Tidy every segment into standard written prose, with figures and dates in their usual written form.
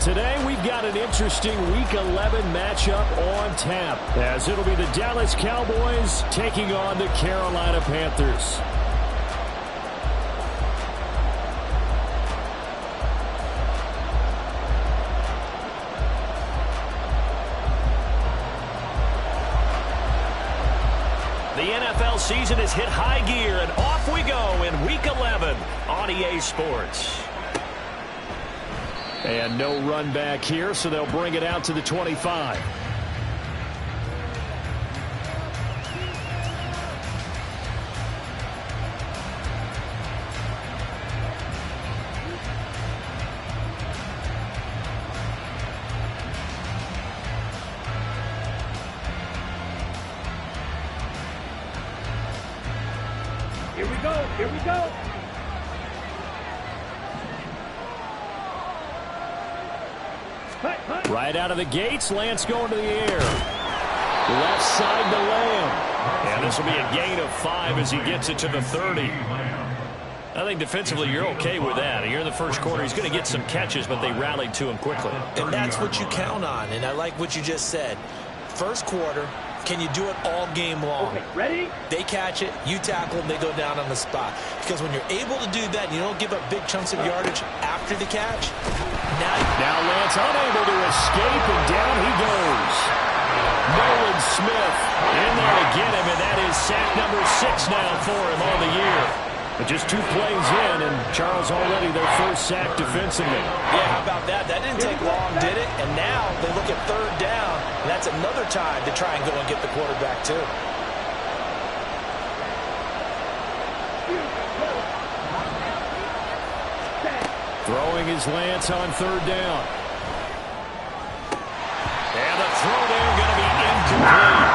Today we've got an interesting Week 11 matchup on tap, as it'll be the Dallas Cowboys taking on the Carolina Panthers. The NFL season has hit high gear, and off we go in Week 11 on EA Sports. And no run back here, so they'll bring it out to the 25. Here we go, here we go. Right out of the gates, Lance going to the air. Left side to Lamb. And this will be a gain of 5 as he gets it to the 30. I think defensively you're okay with that. Here in the first quarter, he's going to get some catches, but they rallied to him quickly. And that's what you count on, and I like what you just said. First quarter, can you do it all game long? Okay, ready? They catch it, you tackle them, they go down on the spot. Because when you're able to do that and you don't give up big chunks of yardage after the catch, now Lance unable to escape, and down he goes. Nolan Smith in there to get him, and that is sack number 6 now for him on the year. But just 2 plays in, and Charles already their first sack defensively. Yeah, how about that? That didn't take long, did it? And now they look at third down, and that's another time to try and go and get the quarterback too. Throwing his Lance on third down. And the throw there going to be incomplete.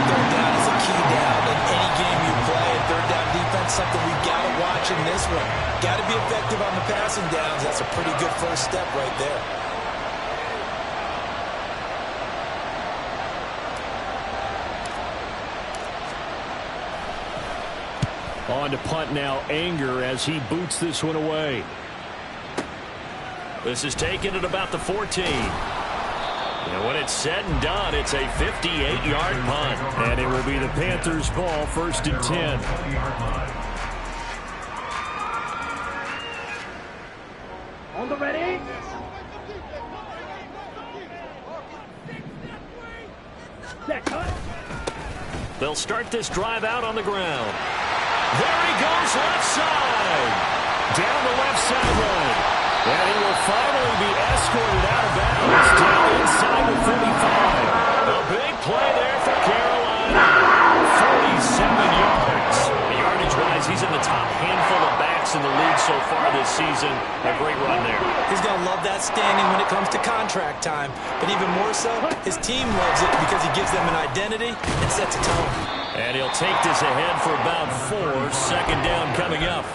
Third down is a key down in any game you play. And third down defense, something we've got to watch in this one. Got to be effective on the passing downs. That's a pretty good first step right there. On to punt now, Anger, as he boots this one away. This is taken at about the 14. And when it's said and done, it's a 58-yard punt. And it will be the Panthers' ball, 1st and 10. On the ready? Set, cut. They'll start this drive out on the ground. There he goes, left side. Down the left sideline. And he will finally be escorted out of bounds down inside the 35. A big play there for Carolina. 47 yards. Yardage-wise, he's in the top handful of backs in the league so far this season. A great run there. He's going to love that standing when it comes to contract time. But even more so, his team loves it because he gives them an identity and sets a tone. And he'll take this ahead for about 4. Second down coming up.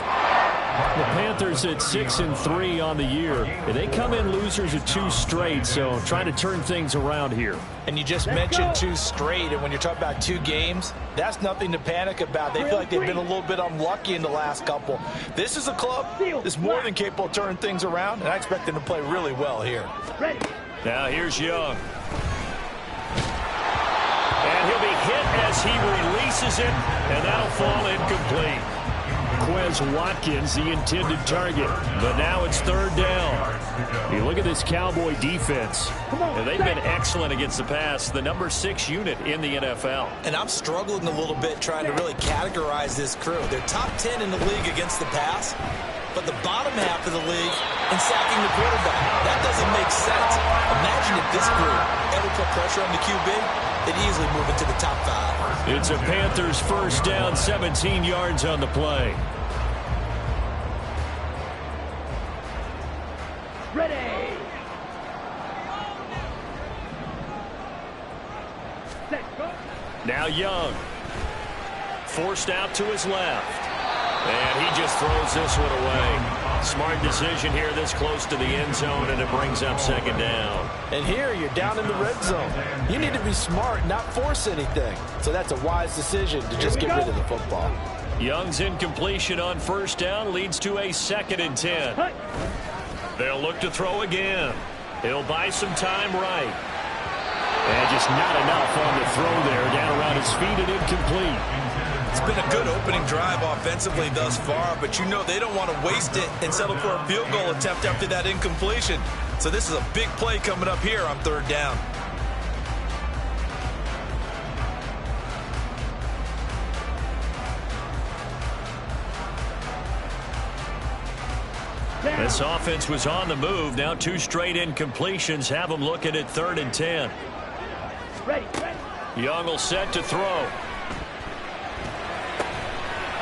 The Panthers at 6-3 on the year. They come in losers of 2 straight, so trying to turn things around here. And you just mentioned 2 straight, and when you're talking about 2 games, that's nothing to panic about. They feel like they've been a little bit unlucky in the last couple. This is a club that's more than capable of turning things around, and I expect them to play really well here. Ready? Now here's Young. And he'll be hit as he releases it, and that'll fall incomplete. Quez Watkins, the intended target. But now it's 3rd down. You look at this Cowboy defense. And they've been excellent against the pass, the number 6 unit in the NFL. And I'm struggling a little bit trying to really categorize this crew. They're top 10 in the league against the pass, but the bottom half of the league in sacking the quarterback. That doesn't make sense. Imagine if this group ever put pressure on the QB, they'd easily move into the top 5. It's a Panthers first down, 17 yards on the play. Ready? Set, go. Now Young. Forced out to his left. And he just throws this one away. Smart decision here this close to the end zone, and it brings up 2nd down. And here you're down in the red zone. You need to be smart, not force anything. So that's a wise decision to just get rid of the football. Young's incompletion on 1st down leads to a 2nd and 10. They'll look to throw again. He'll buy some time right. And just not enough on the throw there. Down around his feet and incomplete. It's been a good opening drive offensively thus far, but you know they don't want to waste it and settle for a field goal attempt after that incompletion. So this is a big play coming up here on 3rd down. This offense was on the move. Now 2 straight incompletions have them looking at 3rd and 10. Ready. Young will set to throw.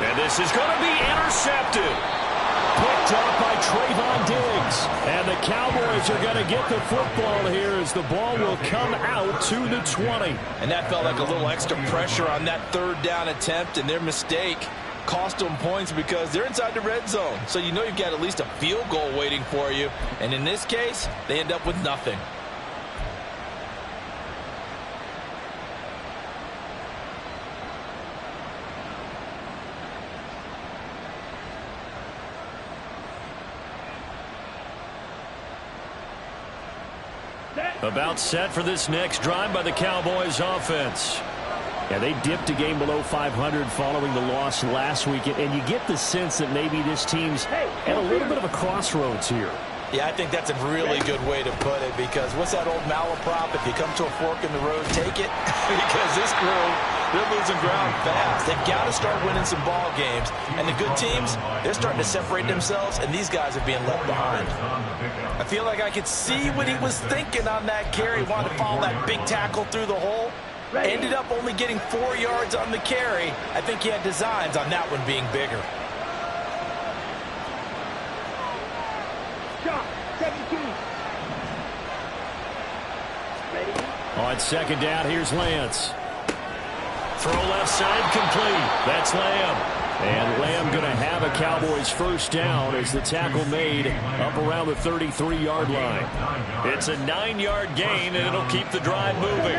And this is going to be intercepted. Picked up by Trayvon Diggs. And the Cowboys are going to get the football here as the ball will come out to the 20. And that felt like a little extra pressure on that 3rd down attempt, and their mistake cost them points because they're inside the red zone. So you know you've got at least a field goal waiting for you. And in this case, they end up with nothing. About set for this next drive by the Cowboys offense. Yeah, they dipped a game below 500 following the loss last week, and you get the sense that maybe this team's at a little bit of a crossroads here. Yeah, I think that's a really good way to put it, because what's that old malaprop? If you come to a fork in the road, take it. Because this crew, they're losing ground fast. They've got to start winning some ball games. And the good teams, they're starting to separate themselves, and these guys are being left behind. I feel like I could see what he was thinking on that carry. Wanted to follow that big tackle through the hole. Ended up only getting 4 yards on the carry. I think he had designs on that one being bigger. Shot. 17. Ready. On 2nd down, here's Lance. Throw left side complete. That's Lamb. And Lamb going to have a Cowboys 1st down as the tackle made up around the 33-yard line. It's a 9-yard gain, and it'll keep the drive moving.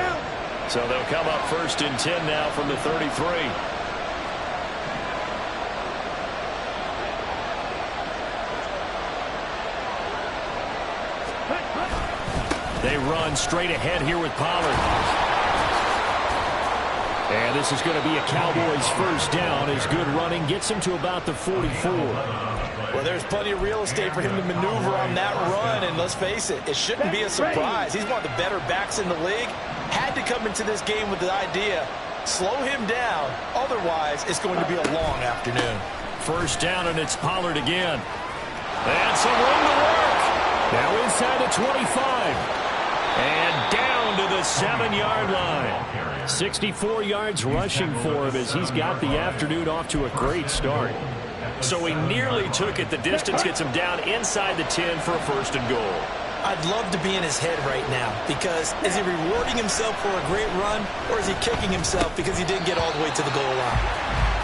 So they'll come up 1st and 10 now from the 33. They run straight ahead here with Pollard. And this is going to be a Cowboys 1st down as good running gets him to about the 44. Well, there's plenty of real estate for him to maneuver on that run, and let's face it, it shouldn't be a surprise. He's one of the better backs in the league. Had to come into this game with the idea, slow him down, otherwise it's going to be a long afternoon. 1st down, and it's Pollard again. And some room to work. Now inside the 25. And down to the 7-yard line. 64 yards rushing for him as he's got the afternoon off to a great start. So he nearly took it the distance, gets him down inside the 10 for a 1st and goal. I'd love to be in his head right now, because is he rewarding himself for a great run, or is he kicking himself because he didn't get all the way to the goal line?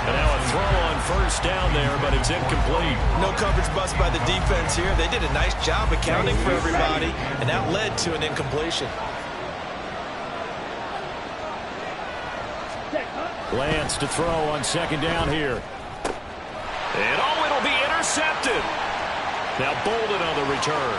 And now a throw on 1st down there, but it's incomplete. No coverage bust by the defense here. They did a nice job accounting for everybody, and that led to an incompletion. Lance to throw on 2nd down here. And it'll be intercepted. Now Bolden on the return.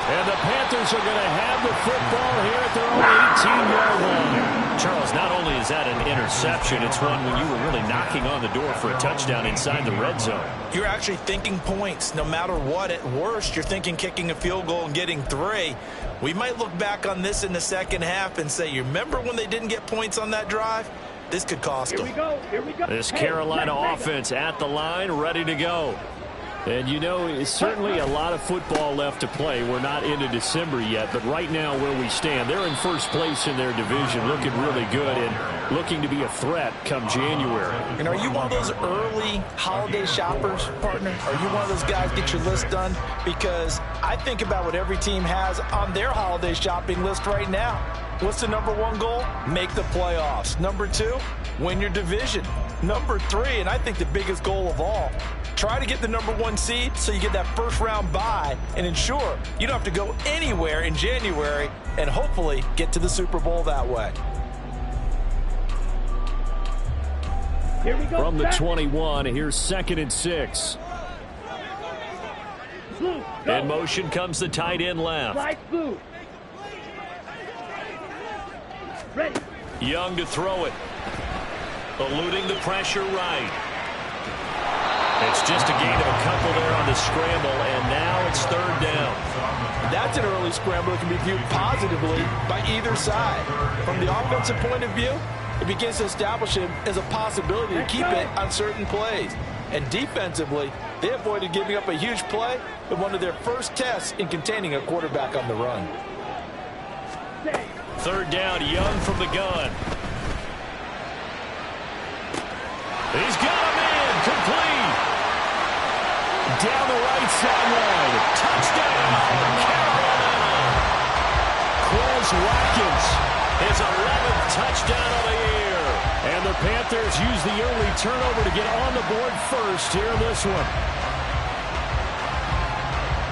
And the Panthers are going to have the football here at their own 18-yard line. Charles, not only is that an interception, it's one when you were really knocking on the door for a touchdown inside the red zone. You're actually thinking points no matter what. At worst, you're thinking kicking a field goal and getting 3. We might look back on this in the second half and say, you remember when they didn't get points on that drive? This could cost them. Here we go. This Carolina offense at the line, ready to go. And, you know, it's certainly a lot of football left to play. We're not into December yet, but right now where we stand, they're in 1st place in their division, looking really good and looking to be a threat come January. And are you one of those early holiday shoppers, partner? Are you one of those guys get your list done? Because I think about what every team has on their holiday shopping list right now. What's the number 1 goal? Make the playoffs. Number 2, win your division. Number 3, and I think the biggest goal of all, try to get the number 1 seed so you get that 1st round bye and ensure you don't have to go anywhere in January and hopefully get to the Super Bowl that way. Here we go. From the 21, here's 2nd and 6. Blue. In motion comes the tight end left. Slide blue. Ready. Young to throw it. Eluding the pressure right. It's just a gain of a couple there on the scramble, and now it's third down. That's an early scramble that can be viewed positively by either side. From the offensive point of view, it begins to establish him as a possibility to keep it on certain plays. And defensively, they avoided giving up a huge play in one of their first tests in containing a quarterback on the run. Third down, Young from the gun. He's got a man, complete. Down the right sideline. Touchdown, Carolina. Quez Watkins, his 11th touchdown of the year. And the Panthers use the early turnover to get on the board first here in this one.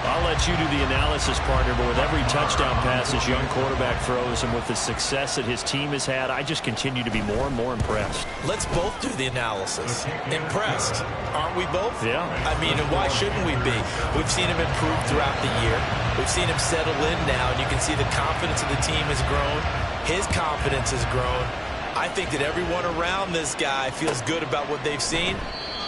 I'll let you do the analysis, partner, but with every touchdown pass this young quarterback throws and with the success that his team has had, I just continue to be more and more impressed. Let's both do the analysis. Impressed, aren't we both? Yeah. I mean, and why shouldn't we be? We've seen him improve throughout the year. We've seen him settle in now, and you can see the confidence of the team has grown. His confidence has grown. I think that everyone around this guy feels good about what they've seen.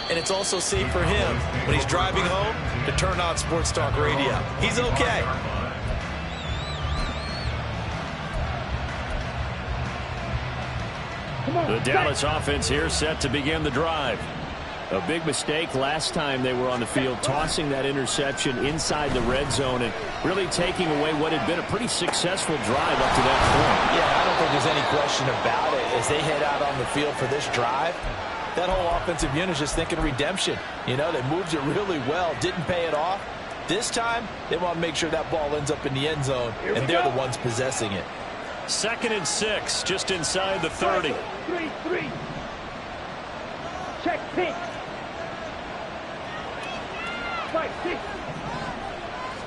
And it's also safe for him when he's driving home to turn on Sports Talk Radio. He's okay. The Dallas offense here set to begin the drive. A big mistake last time they were on the field, tossing that interception inside the red zone and really taking away what had been a pretty successful drive up to that point. Yeah, I don't think there's any question about it. As they head out on the field for this drive, that whole offensive unit is just thinking redemption. You know, they moved it really well, didn't pay it off. This time, they want to make sure that ball ends up in the end zone, and they're the ones possessing it. 2nd and 6, just inside the 30. 3-3. Check pink. 5-6.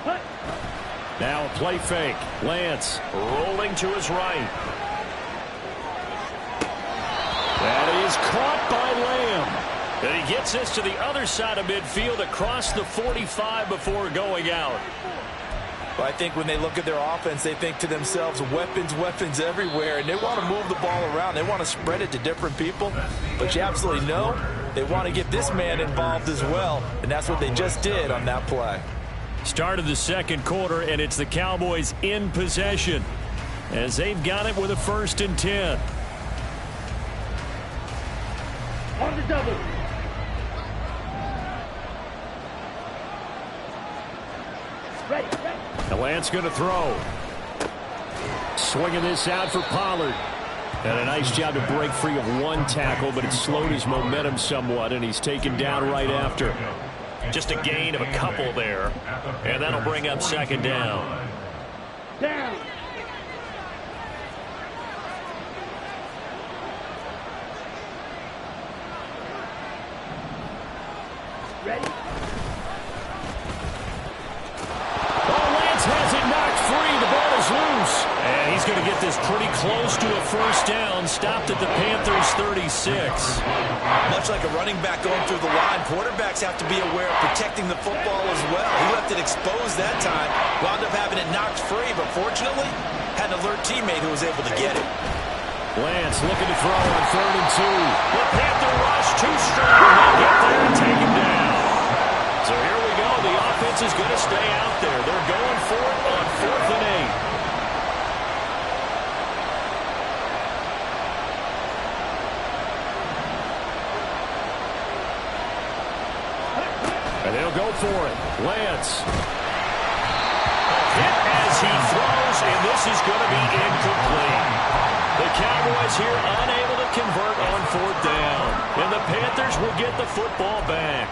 Hunt. Now a play fake. Lance rolling to his right. That is caught by Lamb. And he gets this to the other side of midfield across the 45 before going out. But I think when they look at their offense, they think to themselves, weapons, weapons everywhere, and they want to move the ball around. They want to spread it to different people. But you absolutely know they want to get this man involved as well, and that's what they just did on that play. Start of the second quarter, and it's the Cowboys in possession as they've got it with a 1st and 10. On the double. Ready. Now Lance going to throw. Swinging this out for Pollard. And a nice job to break free of one tackle, but it slowed his momentum somewhat, and he's taken down right after. Just a gain of a couple there, and that'll bring up 2nd down. Down. Ready. Oh, Lance has it knocked free. The ball is loose. And he's going to get this pretty close to a 1st down. Stopped at the Panthers' 36. Much like a running back going through the line, quarterbacks have to be aware of protecting the football as well. He left it exposed that time, wound up having it knocked free, but fortunately had an alert teammate who was able to get it. Lance looking to throw on 3rd and 2. The Panther rush too strong. They'll get there and take him down. So here we go. The offense is going to stay out there. They're going for it on 4th and 8. And they'll go for it. Lance. Hit as he throws, and this is going to be incomplete. The Cowboys here unable to convert on 4th down. And the Panthers will get the football back.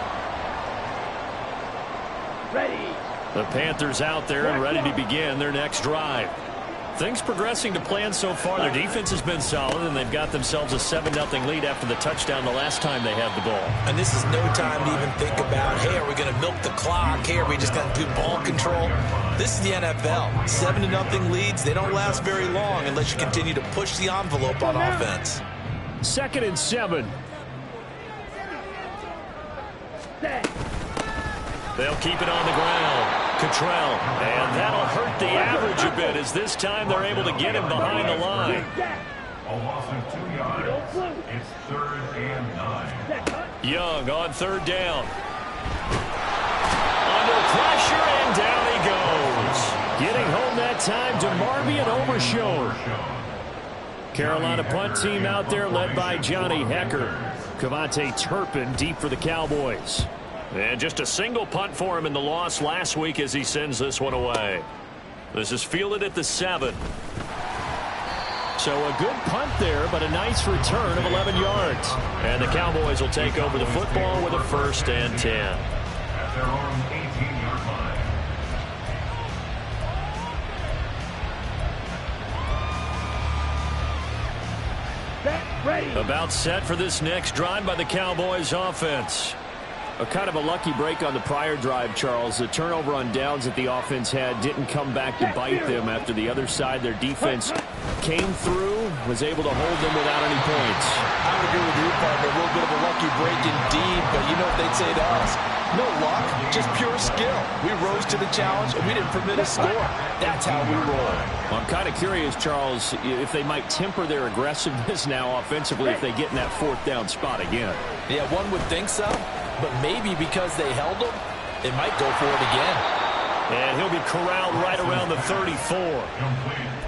Ready. The Panthers out there and ready to begin their next drive. Things progressing to plan so far. Their defense has been solid, and they've got themselves a 7-0 lead after the touchdown the last time they had the ball. And this is no time to even think about, hey, are we going to milk the clock? Hey, are we just going to do ball control? This is the NFL. 7-0 leads, they don't last very long unless you continue to push the envelope on offense. 2nd and 7. Set. They'll keep it on the ground. Cottrell, and that'll hurt the average a bit as this time they're able to get him behind the line. A loss of 2 yards. It's 3rd and 9. Young on 3rd down. Under pressure, and down he goes. Getting home that time to Marvian Overshown. Carolina punt team out there led by Johnny Hecker. Cavante Turpin deep for the Cowboys. And just a single punt for him in the loss last week as he sends this one away. This is fielded at the 7. So a good punt there, but a nice return of 11 yards. And the Cowboys will take over the football with a 1st and 10. At their own 18-yard line. Set, ready. About set for this next drive by the Cowboys offense. A kind of a lucky break on the prior drive, Charles. The turnover on downs that the offense had didn't come back to bite them after the other side. Their defense came through, was able to hold them without any points. I would agree with you, partner. A little bit of a lucky break indeed, but you know what they'd say to us? No luck, just pure skill. We rose to the challenge, and we didn't permit a score. That's how we roll. Well, I'm kind of curious, Charles, if they might temper their aggressiveness now offensively if they get in that 4th down spot again. Yeah, one would think so. But maybe because they held him, they might go for it again. And he'll be corralled right around the 34.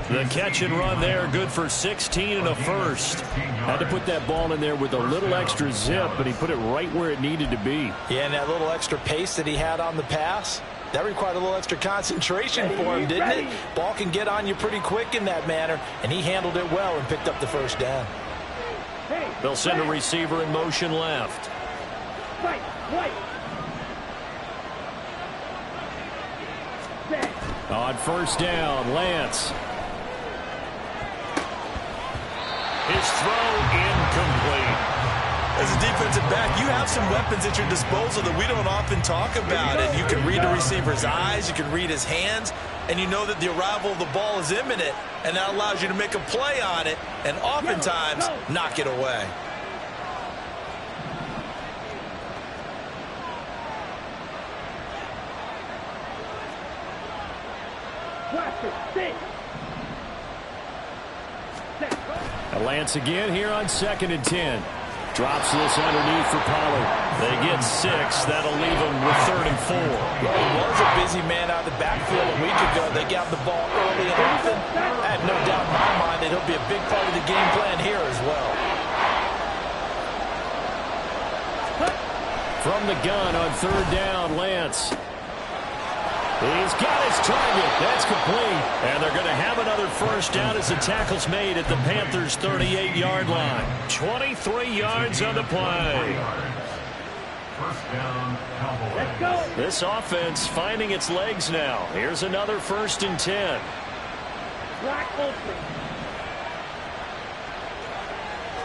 The catch and run there, good for 16 and a 1st. Had to put that ball in there with a little extra zip, but he put it right where it needed to be. Yeah, and that little extra pace that he had on the pass, that required a little extra concentration for him, didn't it? Ball can get on you pretty quick in that manner, and he handled it well and picked up the 1st down. They'll send a receiver in motion left. Right, right. Set. On 1st down, Lance. His throw incomplete. As a defensive back, you have some weapons at your disposal that we don't often talk about. And you can read the receiver's eyes, you can read his hands, and you know that the arrival of the ball is imminent, and that allows you to make a play on it and oftentimes knock it away. Lance again here on 2nd and 10. Drops this underneath for Pollard. They get 6. That'll leave them with 3rd and 4. He was a busy man out of the backfield a week ago. They got the ball early and often. I have no doubt in my mind that he'll be a big part of the game plan here as well. From the gun on 3rd down, Lance. He's got his target. That's complete. And they're going to have another 1st down as the tackle's made at the Panthers' 38-yard line. 23 yards on the play. 1st down, Cowboys. Let's go. This offense finding its legs now. Here's another 1st and 10. Black open.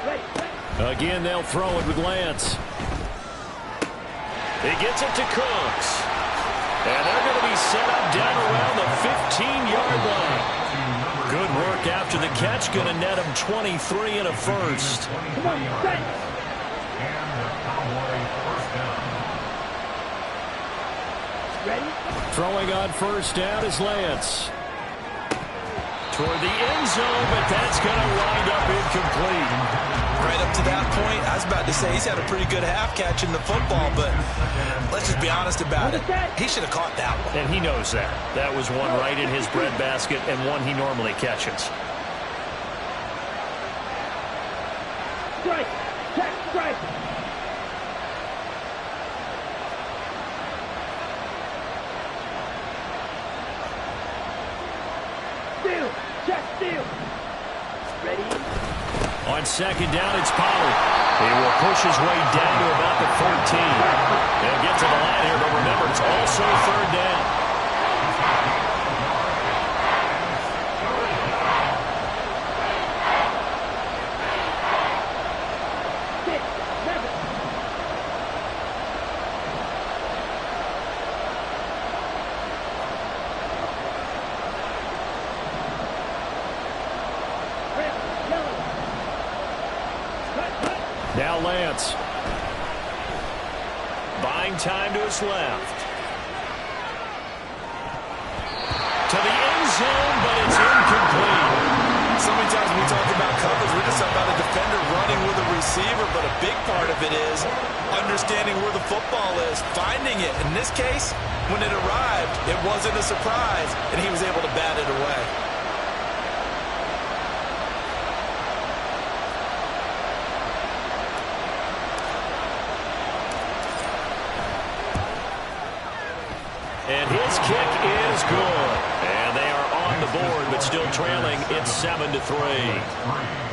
Ready. Again, they'll throw it with Lance. He gets it to Cooks. And they're going to be set up down around the 15-yard line. Good work after the catch. Going to net him 23 and a 1st. Come on, set. And the Cowboys 1st down. Ready. Throwing on 1st down is Lance. Toward the end zone, but that's going to wind up incomplete. Right up to that point, I was about to say he's had a pretty good half catching the football, but let's just be honest about it. He should have caught that one. And he knows that. That was one right in his breadbasket and one he normally catches. Strike. Check strike. Steal. Check steal. Ready. On 2nd down, it's Pollard. He will push his way down to about the 13. They'll get to the line here, but remember, it's also 3rd down. Now Lance. Buying time to his left. this about a defender running with a receiver, but a big part of it is understanding where the football is, finding it. In this case, when it arrived, it wasn't a surprise, and he was able to bat it away. And his kick is good. And they are on the board, but still trailing. It's 7-3.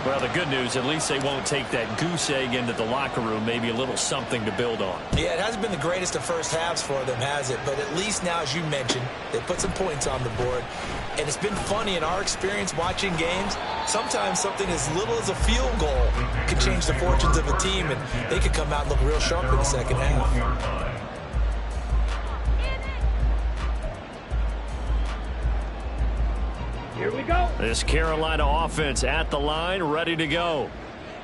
Well, the good news, at least they won't take that goose egg into the locker room. Maybe a little something to build on. Yeah, it hasn't been the greatest of first halves for them, has it? But at least now, as you mentioned, they put some points on the board. And it's been funny in our experience watching games. Sometimes something as little as a field goal can change the fortunes of a team, and they could come out and look real sharp in the second half. Here we go. This Carolina offense at the line, ready to go.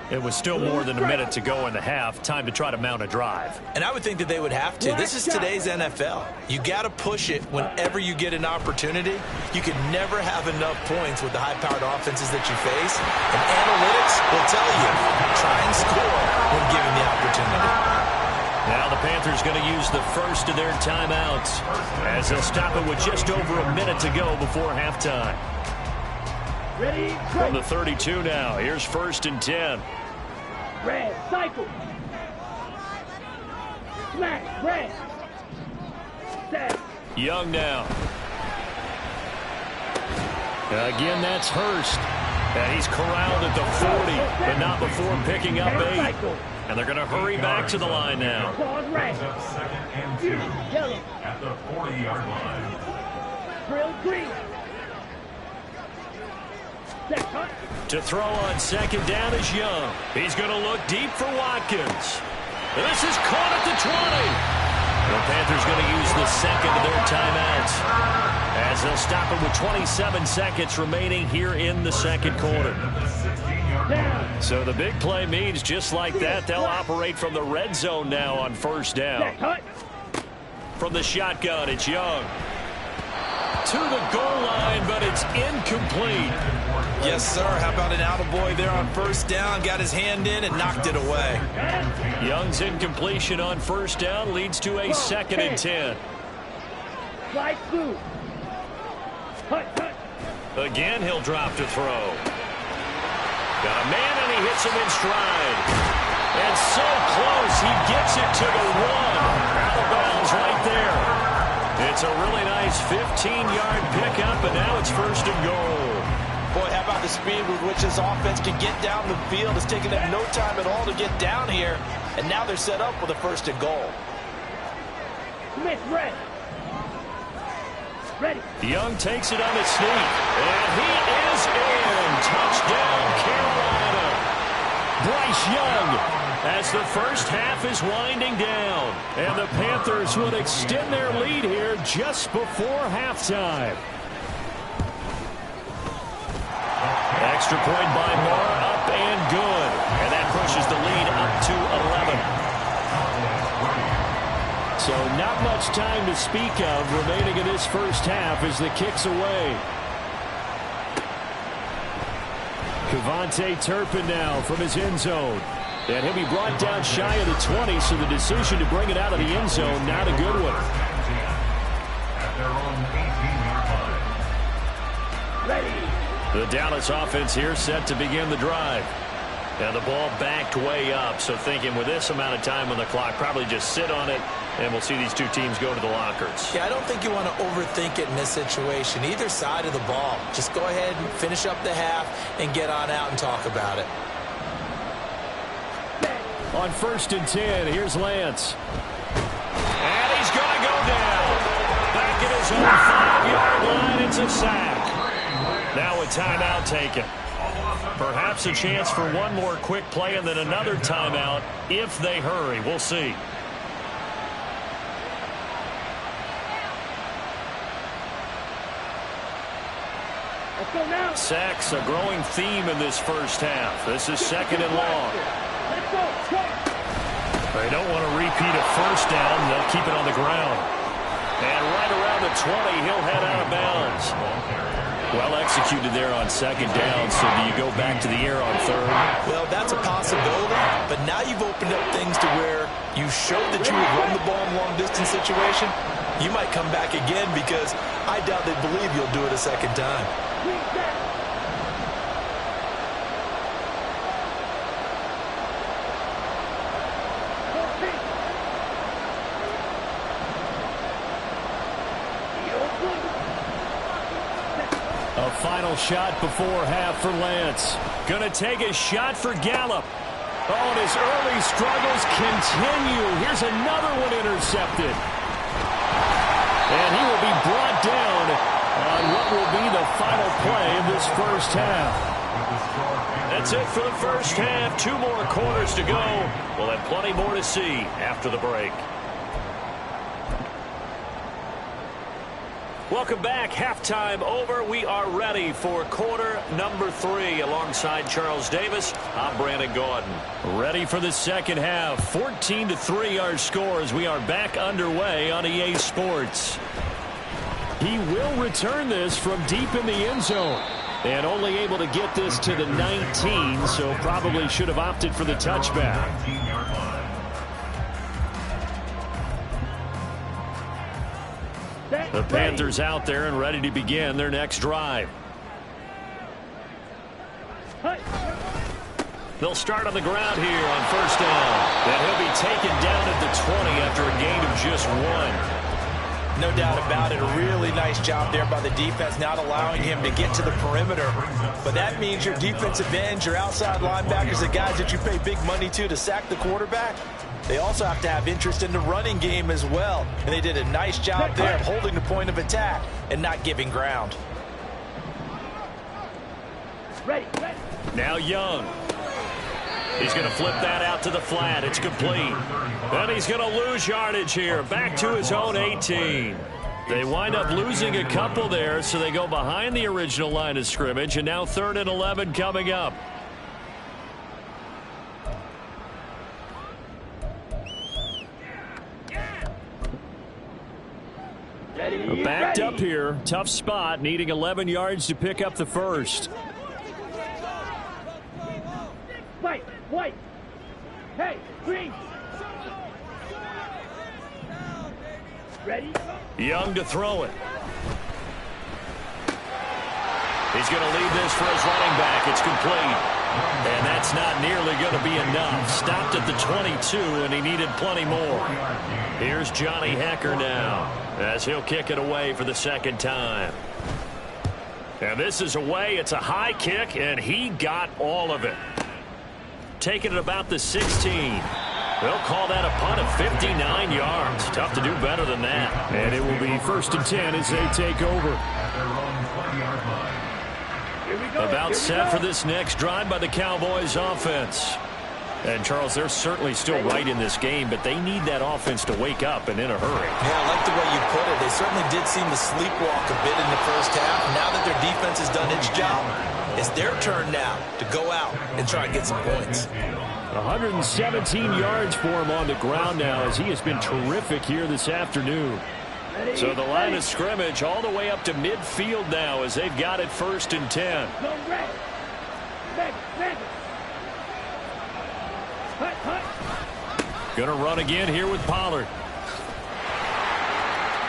It was still more than a minute to go in the half. Time to try to mount a drive. And I would think that they would have to. This is today's NFL. You got to push it whenever you get an opportunity. You can never have enough points with the high-powered offenses that you face. And analytics will tell you, try and score when given the opportunity. Now the Panthers going to use the first of their timeouts as they'll stop it with just over a minute to go before halftime. Ready, From the 32 now, here's 1st and 10. red, cycle. Smash, red. Set. Young now. Again, that's Hurst. And he's corralled at the 40, but not before picking up 8. And they're going to hurry back to the line now. Pause, red. Second and 2 Yellow. at the 40-yard line. Drill, green. Set, cut. To throw on 2nd down is Young. He's going to look deep for Watkins. This is caught at the 20. The Panthers going to use the second of their timeouts as they'll stop it with 27 seconds remaining here in the second quarter. Down. So the big play means just like that, they'll operate from the red zone now on 1st down. Set, cut. From the shotgun, it's Young. To the goal line, but it's incomplete. Yes, sir. How about an attaboy there on 1st down? Got his hand in and knocked it away. Young's incompletion on 1st down leads to a 2nd and 10. Slide through. Cut, cut. Again, he'll drop to throw. Got a man, and he hits him in stride. And so close, he gets it to the 1. Out of bounds right there. It's a really nice 15-yard pickup, and now it's 1st and goal. Boy, how about the speed with which this offense can get down the field? It's taken them no time at all to get down here, and now they're set up with a 1st and goal. Smith, red. Ready. Young takes it on a sneak, and he is in. Touchdown, Carolina. Bryce Young, as the first half is winding down, and the Panthers would extend their lead here just before halftime. Extra point by Moore, up and good, and that pushes the lead up to 11. So not much time to speak of remaining in this first half as the kick's away. Kevontae Turpin now from his end zone. And he'll be brought down shy of the 20, so the decision to bring it out of the end zone, not a good one. At their own 18-yard line. Ready. The Dallas offense here set to begin the drive. And the ball backed way up, so thinking with this amount of time on the clock, probably just sit on it, and we'll see these two teams go to the lockers. Yeah, I don't think you want to overthink it in this situation. Either side of the ball. Just go ahead and finish up the half and get on out and talk about it. On 1st and 10, here's Lance. And he's going to go down. Back at his own 5-yard line, it's a sack. Now a timeout taken. Perhaps a chance for one more quick play and then another timeout if they hurry. We'll see. Let's go now. Sacks, a growing theme in this first half. This is 2nd and long. Let's go. Go. They don't want to repeat a 1st down. They'll keep it on the ground. And right around the 20, he'll head out of bounds. Well executed there on second down, so do you go back to the air on third? Well, that's a possibility, but now you've opened up things to where you showed that you would run the ball in long-distance situation. You might come back again because I doubt they believe you'll do it a second time. A final shot before half for Lance. Gonna take a shot for Gallup. Oh, and his early struggles continue. Here's another one intercepted. And he will be brought down on what will be the final play of this first half. That's it for the first half. 2 more quarters to go. We'll have plenty more to see after the break. Welcome back. Halftime over. We are ready for quarter number 3. Alongside Charles Davis, I'm Brandon Gaudin. Ready for the second half. 14-3 our score as we are back underway on EA Sports. He will return this from deep in the end zone. And only able to get this to the 19, so probably should have opted for the touchback. The Panthers out there and ready to begin their next drive. They'll start on the ground here on first down. And he'll be taken down at the 20 after a gain of just 1. No doubt about it. A really nice job there by the defense, not allowing him to get to the perimeter. But that means your defensive ends, your outside linebackers, the guys that you pay big money to sack the quarterback, they also have to have interest in the running game as well. And they did a nice job there of holding the point of attack and not giving ground. Ready. Now Young. He's going to flip that out to the flat. It's complete. And he's going to lose yardage here. Back to his own 18. They wind up losing a couple there, so they go behind the original line of scrimmage. And now 3rd and 11 coming up. Backed up here. Tough spot. Needing 11 yards to pick up the first. White. Hey, green. Ready? Young to throw it. He's going to leave this for his running back. It's complete. And that's not nearly going to be enough. Stopped at the 22, and he needed plenty more. Here's Johnny Hecker now as he'll kick it away for the second time. And this is away. It's a high kick, and he got all of it. Taking it about the 16. They'll call that a punt of 59 yards. Tough to do better than that. And it will be 1st and 10 as they take over. About set for this next drive by the Cowboys offense. And, Charles, they're certainly still right in this game, but they need that offense to wake up and in a hurry. Yeah, I like the way you put it. They certainly did seem to sleepwalk a bit in the first half. Now that their defense has done its job, it's their turn now to go out and try and get some points. 117 yards for him on the ground now as he has been terrific here this afternoon. So the line of scrimmage all the way up to midfield now as they've got it 1st and 10. Going to run again here with Pollard.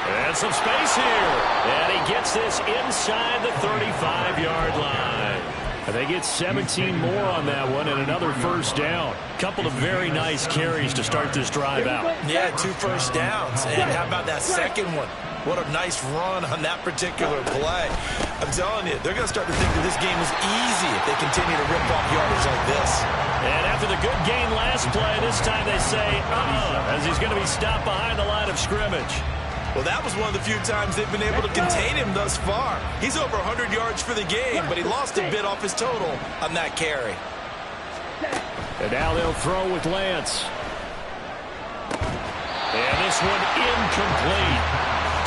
And some space here. And he gets this inside the 35-yard line. And they get 17 more on that one and another first down. Couple of very nice carries to start this drive out. Yeah, 2 first downs. And how about that second one? What a nice run on that particular play. I'm telling you, they're going to start to think that this game is easy if they continue to rip off yardage like this. And after the good gain last play, this time they say, as he's going to be stopped behind the line of scrimmage. Well, that was one of the few times they've been able to contain him thus far. He's over 100 yards for the game, but he lost a bit off his total on that carry. And now they'll throw with Lance. And this one incomplete.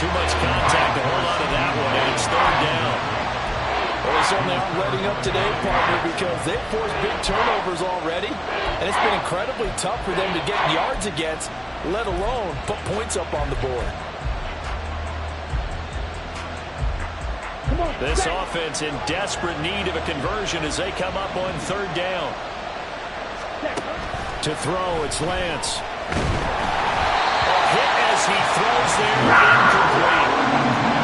Too much contact to hold on to that one, and it's 3rd down. Well, they certainly aren't letting up today, partner, because they've forced big turnovers already, and it's been incredibly tough for them to get yards against, let alone put points up on the board. This offense in desperate need of a conversion as they come up on third down. To throw, it's Lance. Hit as he throws there, incomplete.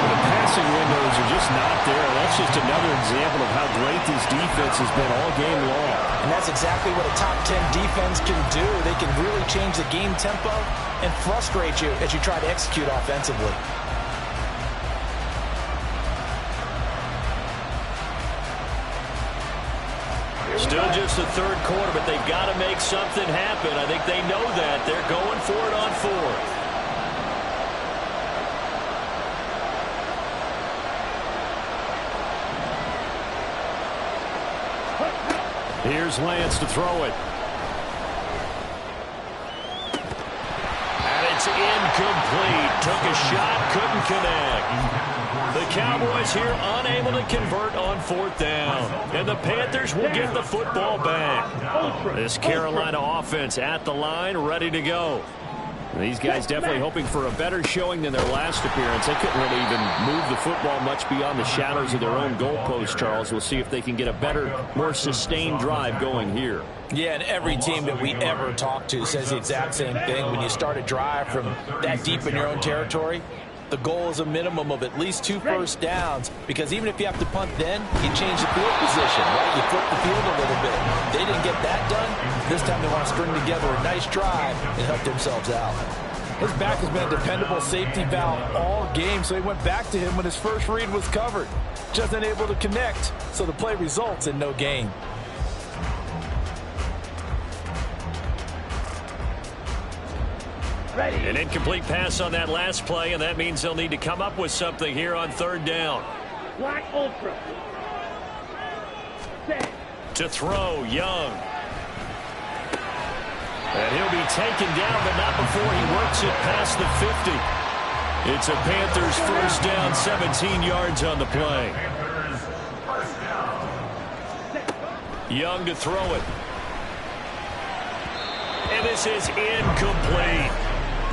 The passing windows are just not there. That's just another example of how great this defense has been all game long. And that's exactly what a top 10 defense can do. They can really change the game tempo and frustrate you as you try to execute offensively. Still just the third quarter, but they've got to make something happen. I think they know that. They're going for it on fourth. Here's Lance to throw it. And it's incomplete. Took a shot, couldn't connect. The Cowboys here unable to convert on fourth down. And the Panthers will get the football back. This Carolina offense at the line, ready to go. These guys definitely hoping for a better showing than their last appearance. They couldn't really even move the football much beyond the shadows of their own goalpost, Charles. We'll see if they can get a better, more sustained drive going here. Yeah, and every team that we ever talk to says the exact same thing. When you start a drive from that deep in your own territory, the goal is a minimum of at least 2 first downs, because even if you have to punt then, you change the field position, right? You flip the field a little bit. They didn't get that done. This time they want to string together a nice drive and help themselves out. His back has been a dependable safety valve all game, so he went back to him when his first read was covered. Just unable to connect, so the play results in no gain. An incomplete pass on that last play, and that means they'll need to come up with something here on third down. Black Ultra. Set. To throw, Young. And he'll be taken down, but not before he works it past the 50. It's a Panthers first down, 17 yards on the play. Young to throw it. And this is incomplete.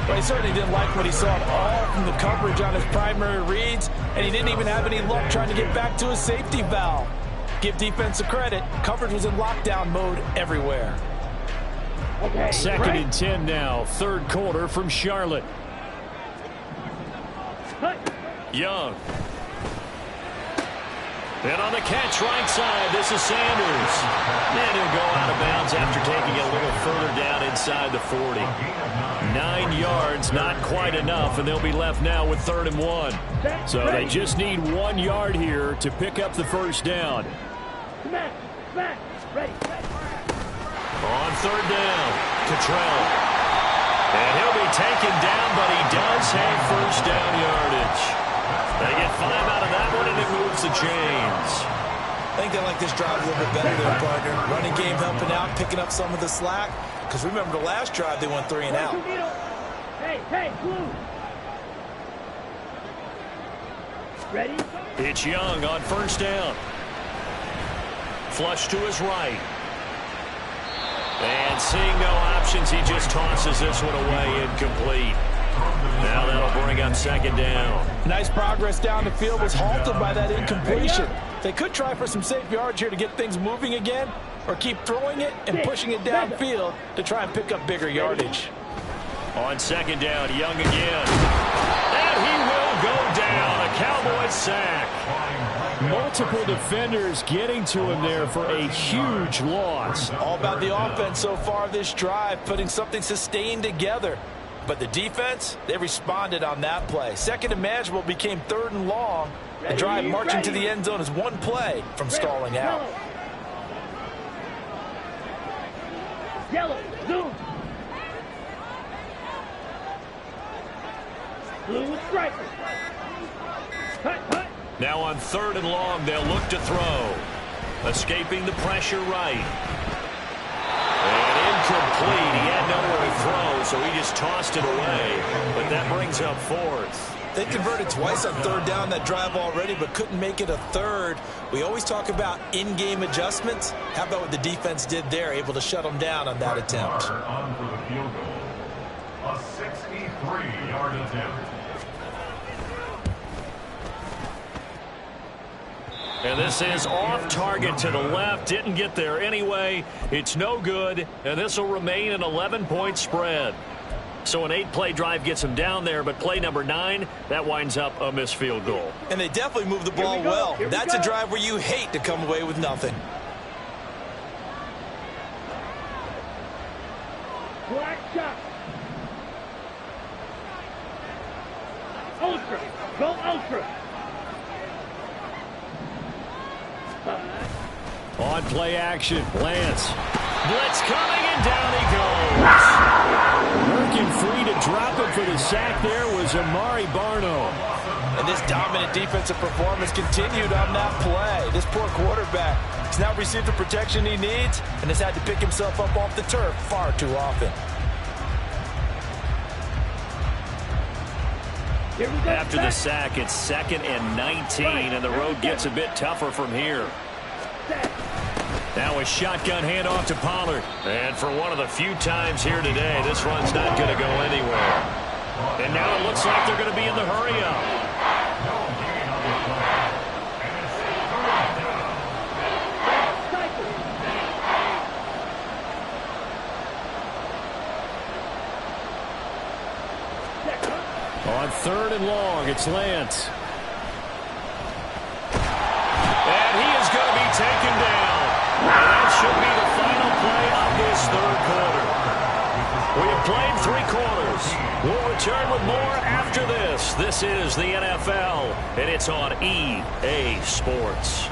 But he certainly didn't like what he saw at all from the coverage on his primary reads, and he didn't even have any luck trying to get back to his safety valve. Give defense a credit. Coverage was in lockdown mode everywhere. Okay, Second and 10 now, third quarter from Charlotte. Young. And on the catch right side, this is Sanders. And he'll go out of bounds after taking it a little further down inside the 40. 9 yards, not quite enough, and they'll be left now with 3rd and 1. So they just need 1 yard here to pick up the first down. Smash, ready. On 3rd down, Cottrell. And he'll be taken down, but he does have first down yardage. They get 5 out of that one, and it moves the chains. I think they like this drive a little bit better there, partner. Running game helping out, picking up some of the slack. Because remember the last drive, they went 3 and out. Hey, Blue. Ready? It's Young on first down. Flush to his right. And seeing no options, he just tosses this one away, incomplete. Now that'll bring up 2nd down. Nice progress down the field was halted by that incompletion. They could try for some safe yards here to get things moving again, or keep throwing it and pushing it downfield to try and pick up bigger yardage. On 2nd down, Young again. And he will go down. A Cowboys sack. Multiple defenders getting to him there for a huge loss. All about the offense so far this drive, putting something sustained together. But the defense, they responded on that play. 2nd and manageable became 3rd and long. The drive marching to the end zone is 1 play from stalling out. Yellow, zoom. Blue striker. Cut. Now on 3rd and long, they'll look to throw. Escaping the pressure right. And incomplete. He had nowhere to throw, so he just tossed it away. But that brings up 4th. They converted twice on 3rd down that drive already, but couldn't make it a 3rd. We always talk about in-game adjustments. How about what the defense did there, able to shut them down on that attempt? On for the field goal. A 63-yard attempt. And this is off target to the left. Didn't get there anyway. It's no good, and this will remain an 11-point spread. So an 8-play drive gets him down there, but play number 9, that winds up a missed field goal. And they definitely moved the ball well. That's a drive where you hate to come away with nothing. Black shot. Ultra. Go ultra. On play action, Lance. Blitz coming, and down he goes. Working free to drop it for the sack there was Amari Barno. And this dominant defensive performance continued on that play. This poor quarterback has now received the protection he needs and has had to pick himself up off the turf far too often. After the sack, it's 2nd and 19, and the road gets a bit tougher from here. Now a shotgun handoff to Pollard. And for one of the few times here today, this run's not going to go anywhere. And now it looks like they're going to be in the hurry-up. On 3rd and long, it's Lance. And he is going to be taken down. And that should be the final play of this 3rd quarter. We have played 3 quarters. We'll return with more after this. This is the NFL, and it's on EA Sports.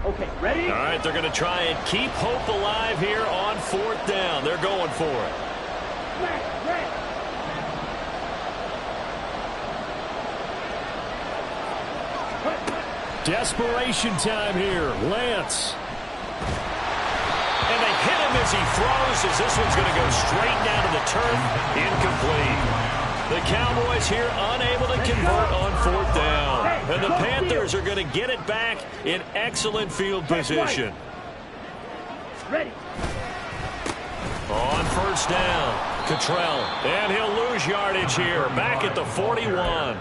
Okay, ready? All right, they're going to try and keep hope alive here on 4th down. They're going for it. Red. Desperation time here. Lance. And they hit him as he throws, as this one's going to go straight down to the turf. Incomplete. The Cowboys here unable to convert on 4th down. And the Panthers are going to get it back in excellent field position. Ready. On 1st down, Cottrell. And he'll lose yardage here, back at the 41.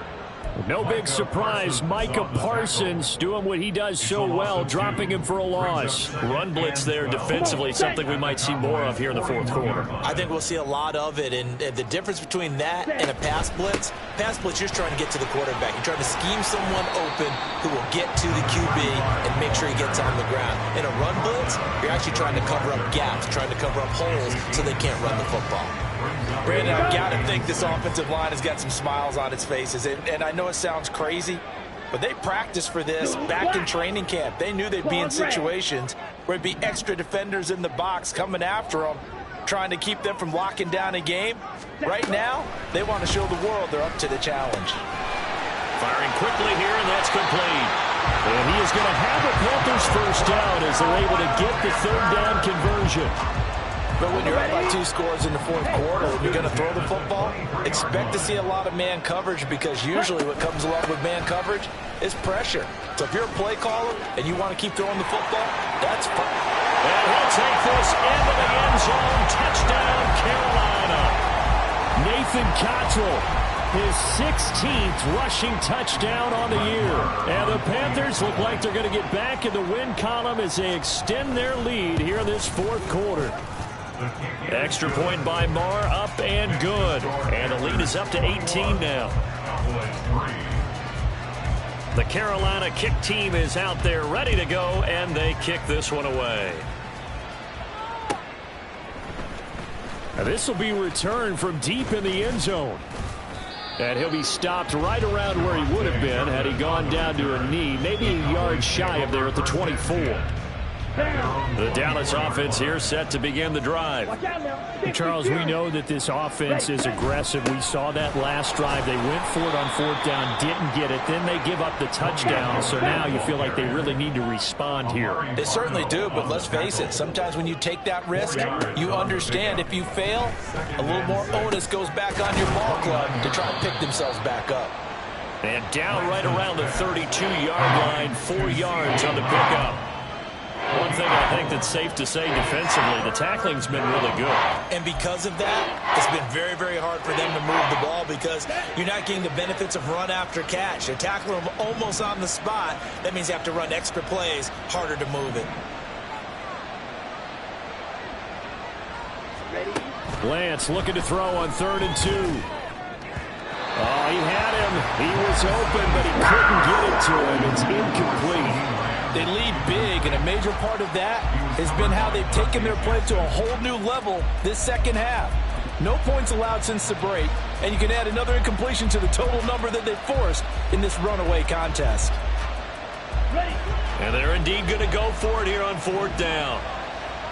No big surprise, Micah Parsons doing what he does so well, dropping him for a loss. Run blitz there defensively, something we might see more of here in the 4th quarter. I think we'll see a lot of it, and the difference between that and a pass blitz, you're trying to get to the quarterback. You're trying to scheme someone open who will get to the QB and make sure he gets on the ground. In a run blitz, you're actually trying to cover up gaps, trying to cover up holes so they can't run the football. Brandon, I've got to think this offensive line has got some smiles on its faces. And I know it sounds crazy, but they practiced for this back in training camp. They knew they'd be in situations where it'd be extra defenders in the box coming after them, trying to keep them from locking down a game. Right now, they want to show the world they're up to the challenge. Firing quickly here, and that's complete. And he is going to have the Panthers first down as they're able to get the 3rd down conversion. But when you're up by 2 scores in the 4th quarter and you're going to throw the football, expect to see a lot of man coverage, because usually what comes along with man coverage is pressure. So if you're a play caller and you want to keep throwing the football, that's fine. And he'll take this into the end zone. Touchdown, Carolina. Nathan Cottrell, his 16th rushing touchdown on the year. And the Panthers look like they're going to get back in the win column as they extend their lead here in this 4th quarter. Extra point by Marr, up and good. And the lead is up to 18 now. The Carolina kick team is out there ready to go, and they kick this one away. Now this will be returned from deep in the end zone. And he'll be stopped right around where he would have been had he gone down to a knee, maybe a yard shy of there at the 24. The Dallas offense here set to begin the drive. And Charles, we know that this offense is aggressive. We saw that last drive. They went for it on 4th down, didn't get it. Then they give up the touchdown. So now you feel like they really need to respond here. They certainly do, but let's face it. Sometimes when you take that risk, you understand if you fail, a little more onus goes back on your ball club to try and pick themselves back up. And down right around the 32-yard line, 4 yards on the pickup. One thing I think that's safe to say defensively, the tackling's been really good. And because of that, it's been very, very hard for them to move the ball because you're not getting the benefits of run after catch. They're tackling them almost on the spot. That means you have to run extra plays, harder to move it. Lance looking to throw on 3rd and 2. Oh, he had him. He was open, but he couldn't get it to him. It's incomplete. They lead big, and a major part of that has been how they've taken their play to a whole new level this second half. No points allowed since the break, and you can add another incompletion to the total number that they forced in this runaway contest. And they're indeed going to go for it here on 4th down.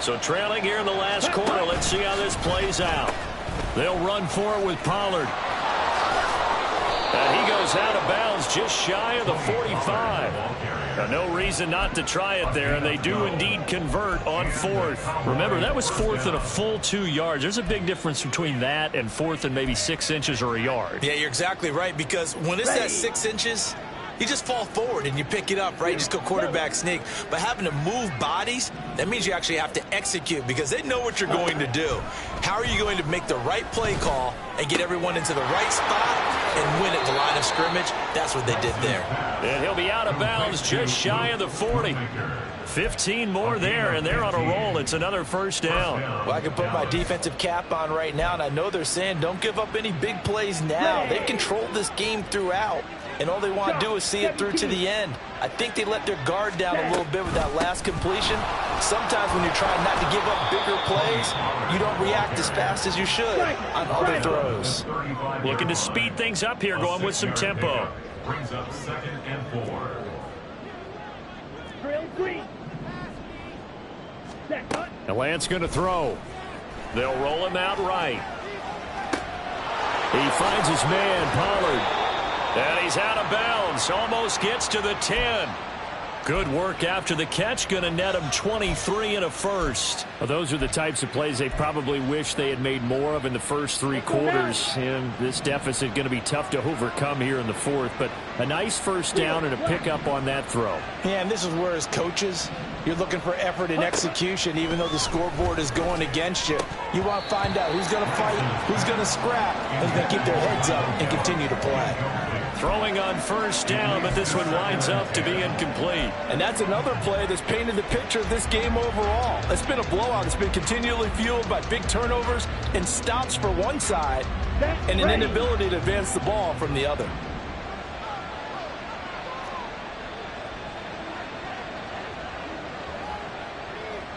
So trailing here in the last quarter, let's see how this plays out. They'll run for it with Pollard. And he goes out of bounds just shy of the 45. Now, no reason not to try it there, and they do indeed convert on 4th. Remember, that was 4th and a full 2 yards. There's a big difference between that and 4th and maybe 6 inches or a yard. Yeah, you're exactly right, because when it's that 6 inches, you just fall forward and you pick it up, right? You just go quarterback sneak. But having to move bodies, that means you actually have to execute because they know what you're going to do. How are you going to make the right play call and get everyone into the right spot and win at the line of scrimmage? That's what they did there. And he'll be out of bounds just shy of the 40. 15 more there, and they're on a roll. It's another 1st down. Well, I can put my defensive cap on right now, and I know they're saying don't give up any big plays now. They've controlled this game throughout, and all they want to do is see it through to the end. I think they let their guard down a little bit with that last completion. Sometimes when you're trying not to give up bigger plays, you don't react as fast as you should on other throws. Looking to speed things up here, going with some tempo. Brings up 2nd and 4. Drill green. And Lance going to throw. They'll roll him out right. He finds his man, Pollard. And he's out of bounds. Almost gets to the 10. Good work after the catch. Going to net him 23 and a first. Well, those are the types of plays they probably wish they had made more of in the first 3 quarters. And this deficit going to be tough to overcome here in the 4th. But a nice 1st down and a pickup on that throw. Yeah, and this is where as coaches, you're looking for effort and execution, even though the scoreboard is going against you. You want to find out who's going to fight, who's going to scrap, who's going to keep their heads up and continue to play. Throwing on 1st down, but this one winds up to be incomplete. And that's another play that's painted the picture of this game overall. It's been a blowout. It's been continually fueled by big turnovers and stops for one side and an inability to advance the ball from the other.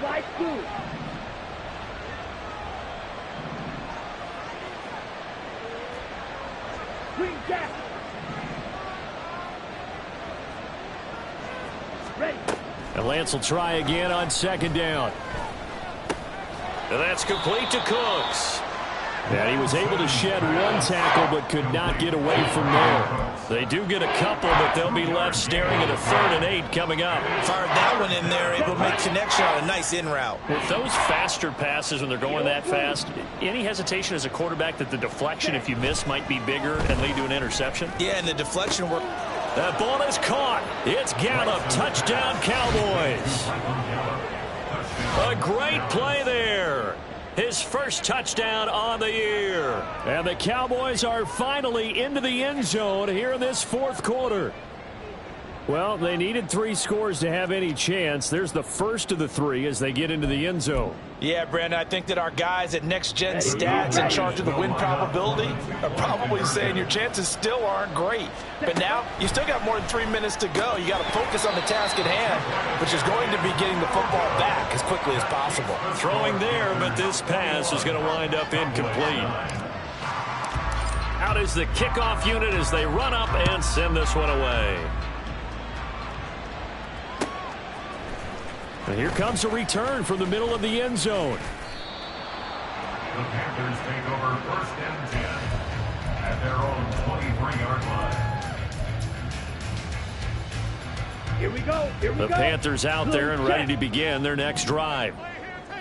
Slide through. Green jack. Ready. And Lance will try again on 2nd down. And that's complete to Cooks. And he was able to shed 1 tackle but could not get away from there. They do get a couple, but they'll be left staring at a 3rd and 8 coming up. Fired that one in there, able to make connection on a nice in route. With those faster passes when they're going that fast, any hesitation as a quarterback that the deflection, if you miss, might be bigger and lead to an interception? Yeah, and the deflection work. That ball is caught. It's Gallup. Touchdown, Cowboys. A great play there. His first touchdown on the year. And the Cowboys are finally into the end zone here in this 4th quarter. Well, they needed 3 scores to have any chance. There's the first of the 3 as they get into the end zone. Yeah, Brandon, I think that our guys at Next Gen Stats in charge of the win probability are probably saying your chances still aren't great. But now you still got more than 3 minutes to go. You got to focus on the task at hand, which is going to be getting the football back as quickly as possible. Throwing there, but this pass is going to wind up incomplete. Out is the kickoff unit as they run up and send this one away. And here comes a return from the middle of the end zone. The Panthers take over 1st and 10 at their own 23-yard line. Here we go. Here we The go. Panthers out there and ready to begin their next drive.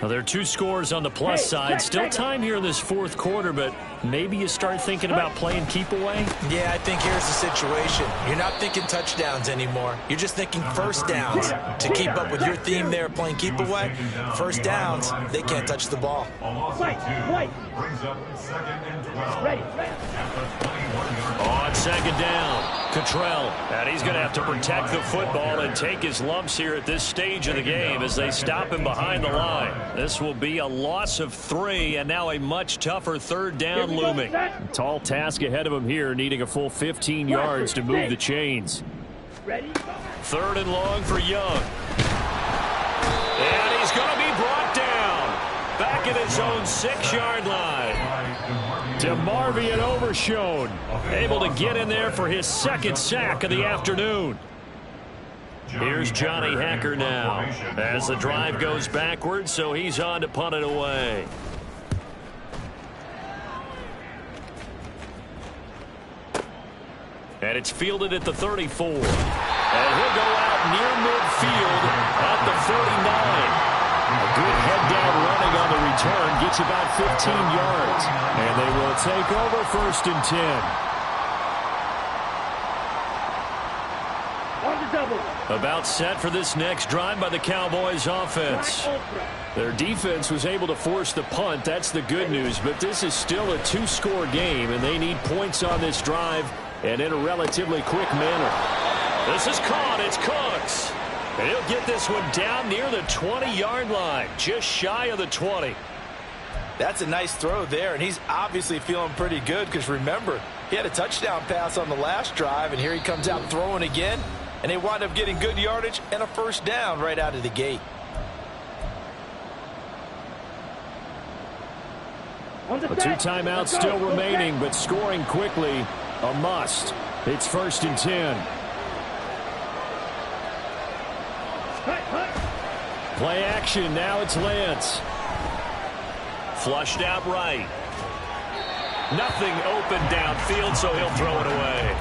Well, there are 2 scores on the plus side. Still time here in this fourth quarter, but maybe you start thinking about playing keep away? Yeah, I think here's the situation. You're not thinking touchdowns anymore. You're just thinking first downs. To keep up with your theme there, playing keep away, first downs, they can't touch the ball. White. Brings up 2nd and 12. Ready. At the 21-yard line. On second down, Cottrell. And he's going to have to protect the football and take his lumps here at this stage of the game as they stop him behind the line. This will be a loss of 3, and now a much tougher third down looming. Tall task ahead of him here, needing a full 15 yards to move the chains. Ready. 3rd and long for Young. And he's going to be brought down. Back at his own 6-yard line. DeMarvion Overshown, able to get in there for his 2nd sack of the afternoon. Here's Johnny Hacker now as the drive goes backwards, so he's on to punt it away. And it's fielded at the 34. And he'll go out near midfield at the 49. A good head-down running on the return gets about 15 yards. And they will take over 1st and 10. On the double. About set for this next drive by the Cowboys offense. Their defense was able to force the punt. That's the good news. But this is still a 2-score game, and they need points on this drive and in a relatively quick manner. This is caught. It's Cooks. And he'll get this one down near the 20-yard line, just shy of the 20. That's a nice throw there, and he's obviously feeling pretty good because, remember, he had a touchdown pass on the last drive, and here he comes out throwing again, and they wind up getting good yardage and a 1st down right out of the gate. The 2 timeouts still remaining, but scoring quickly, a must. It's 1st and 10. Play action, now it's Lance. Flushed out right. Nothing open downfield, so he'll throw it away.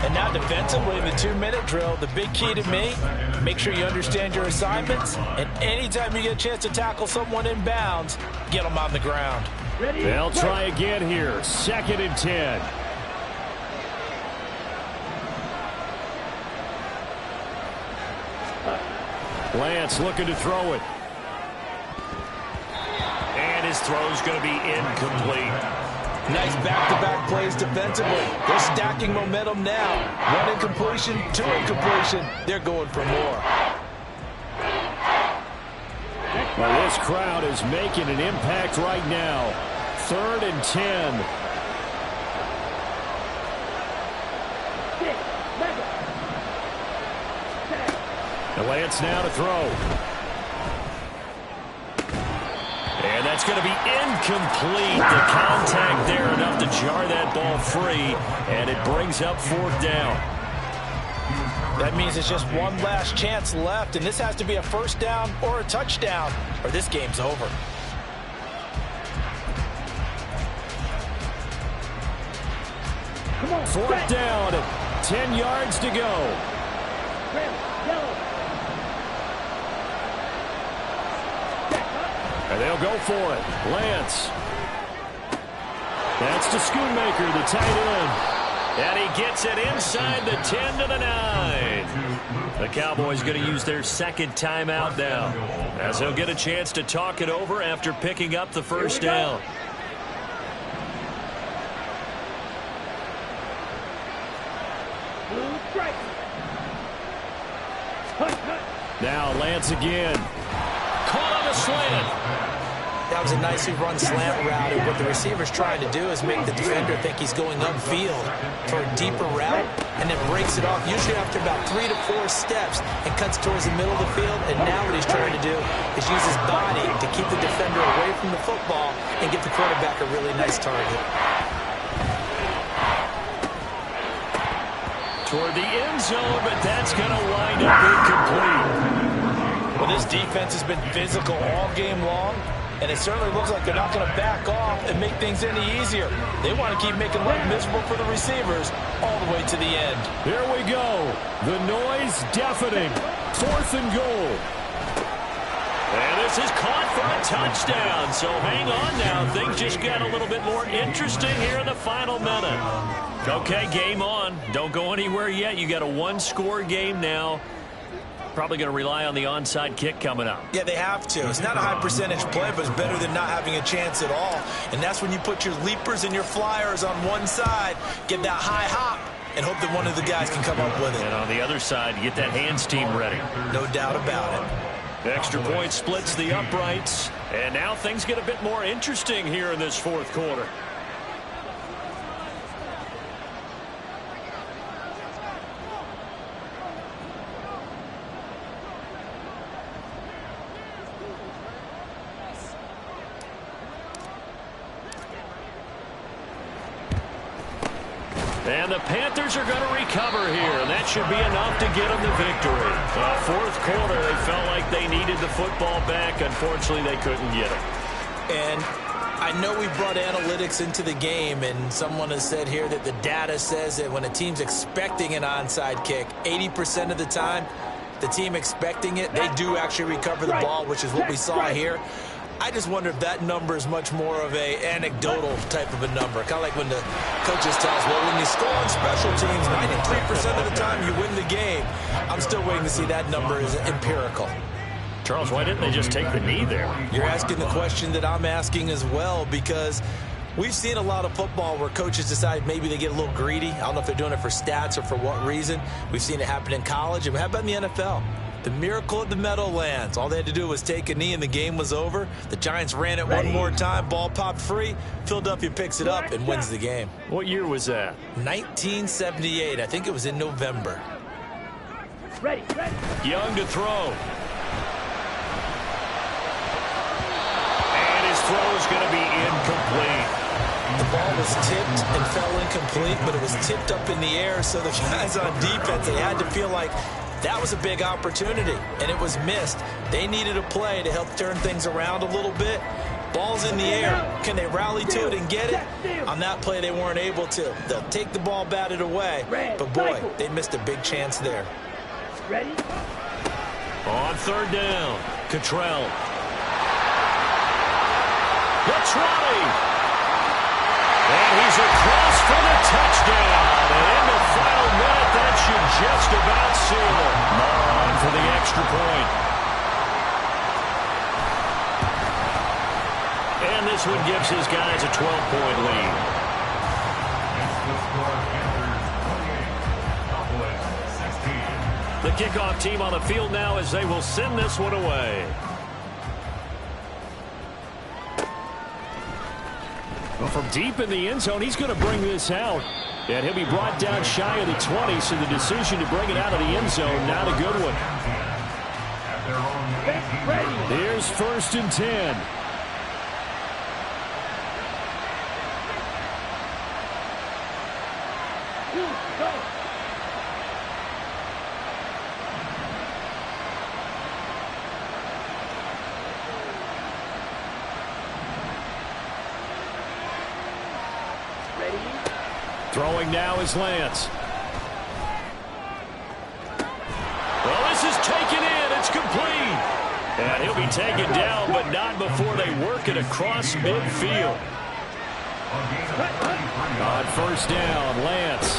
And now defensively in the 2-minute drill, the big key to me, make sure you understand your assignments, and anytime you get a chance to tackle someone in bounds, get them on the ground. They'll try again here, 2nd and 10. Lance looking to throw it. And his throw's going to be incomplete. Nice back-to-back plays defensively. They're stacking momentum now. 1 incompletion, 2 incompletion. They're going for more. Well, this crowd is making an impact right now. 3rd and 10. And Lance now to throw. And that's going to be incomplete. The contact there enough to jar that ball free, and it brings up 4th down. That means it's just one last chance left, and this has to be a 1st down or a touchdown, or this game's over. Come on. 4th down, 10 yards to go. Yellow. And they'll go for it. Lance. That's to Schoonmaker, the tight end. And he gets it inside the 10 to the 9. The Cowboys going to use their 2nd timeout now, as they'll get a chance to talk it over after picking up the 1st down. Now Lance again. Caught on the slant. That was a nicely run slant route, and what the receiver's trying to do is make the defender think he's going upfield for a deeper route, and then breaks it off, usually after about 3 to 4 steps, and cuts towards the middle of the field. And now what he's trying to do is use his body to keep the defender away from the football and get the quarterback a really nice target. Toward the end zone, but that's going to wind up incomplete. Well, this defense has been physical all game long, and it certainly looks like they're not going to back off and make things any easier. They want to keep making life miserable for the receivers all the way to the end. Here we go. The noise deafening. 4th and goal. And this This is caught for a touchdown. So hang on now. Things just got a little bit more interesting here in the final minute. Okay, game on. Don't go anywhere yet. You got a one-score game now. Probably going to rely on the onside kick coming up. Yeah, they have to. It's not a high percentage play, but it's better than not having a chance at all. And that's when you put your leapers and your flyers on one side, get that high hop, and hope that one of the guys can come up with it. And on the other side, get that hands team ready. No doubt about it. Extra point splits the uprights. And now things get a bit more interesting here in this fourth quarter. And the Panthers are going to recover here, and that should be enough to get them the victory. Fourth quarter, they felt like they needed the football back. Unfortunately, they couldn't get it. And I know we brought analytics into the game, and someone has said here that the data says that when a team's expecting an onside kick, 80% of the time, the team expecting it, they do actually recover the ball, which is what we saw here. I just wonder if that number is much more of a anecdotal type of a number. Kind of like when the coaches tell us, well, when you score on special teams, 93% of the time you win the game. I'm still waiting to see that number is empirical. Charles, why didn't they just take the knee there? You're asking the question that I'm asking as well, because we've seen a lot of football where coaches decide maybe they get a little greedy. I don't know if they're doing it for stats or for what reason. We've seen it happen in college, and how about in the NFL? The miracle of the Meadowlands. All they had to do was take a knee and the game was over. The Giants ran it one more time. Ball popped free. Philadelphia picks it up and wins the game. What year was that? 1978. I think it was in November. Ready. Young to throw. And his throw is going to be incomplete. The ball was tipped and fell incomplete, but it was tipped up in the air, so the guys on defense, they had to feel like that was a big opportunity, and it was missed. They needed a play to help turn things around a little bit. Ball's in the air. Can they rally to it and get it? On that play, they weren't able to. They'll take the ball batted away, but boy, they missed a big chance there. Ready? On third down, Cottrell. The 20. And he's across for the touchdown. And in the final minute, that should just about seal it. On for the extra point. And this one gives his guys a 12-point lead. The kickoff team on the field now as they will send this one away. Well, from deep in the end zone, he's going to bring this out. And he'll be brought down shy of the 20, so the decision to bring it out of the end zone, not a good one. Here's 1st and 10. Throwing now is Lance. Well, this is taken in. It's complete. And he'll be taken down, but not before they work it across midfield. On 1st down, Lance.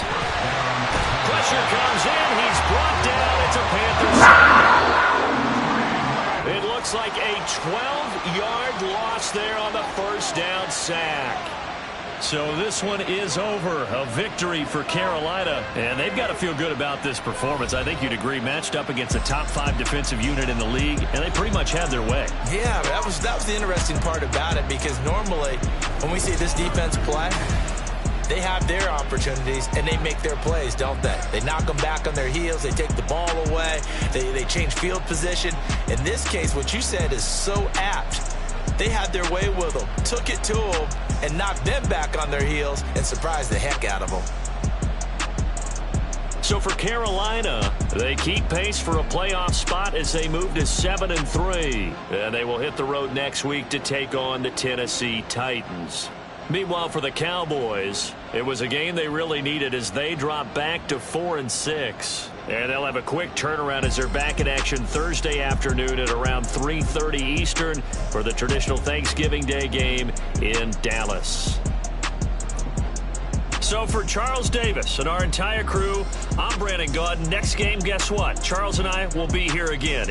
Pressure comes in. He's brought down. It's a Panthers. It looks like a 12-yard loss there on the 1st down sack. So this one is over. A victory for Carolina. And they've got to feel good about this performance. I think you'd agree. Matched up against a top 5 defensive unit in the league. And they pretty much had their way. Yeah, that was the interesting part about it. Because normally when we see this defense play, they have their opportunities and they make their plays, don't they? They knock them back on their heels. They take the ball away. They change field position. In this case, what you said is so apt. They had their way with them, took it to them, and knocked them back on their heels and surprised the heck out of them. So for Carolina, they keep pace for a playoff spot as they move to 7-3. And they will hit the road next week to take on the Tennessee Titans. Meanwhile, for the Cowboys, It was a game they really needed as they drop back to 4-6. And they'll have a quick turnaround as they're back in action Thursday afternoon at around 3:30 Eastern for the traditional Thanksgiving Day game in Dallas. So for Charles Davis and our entire crew, I'm Brandon Gaudin. Next game, guess what? Charles and I will be here again.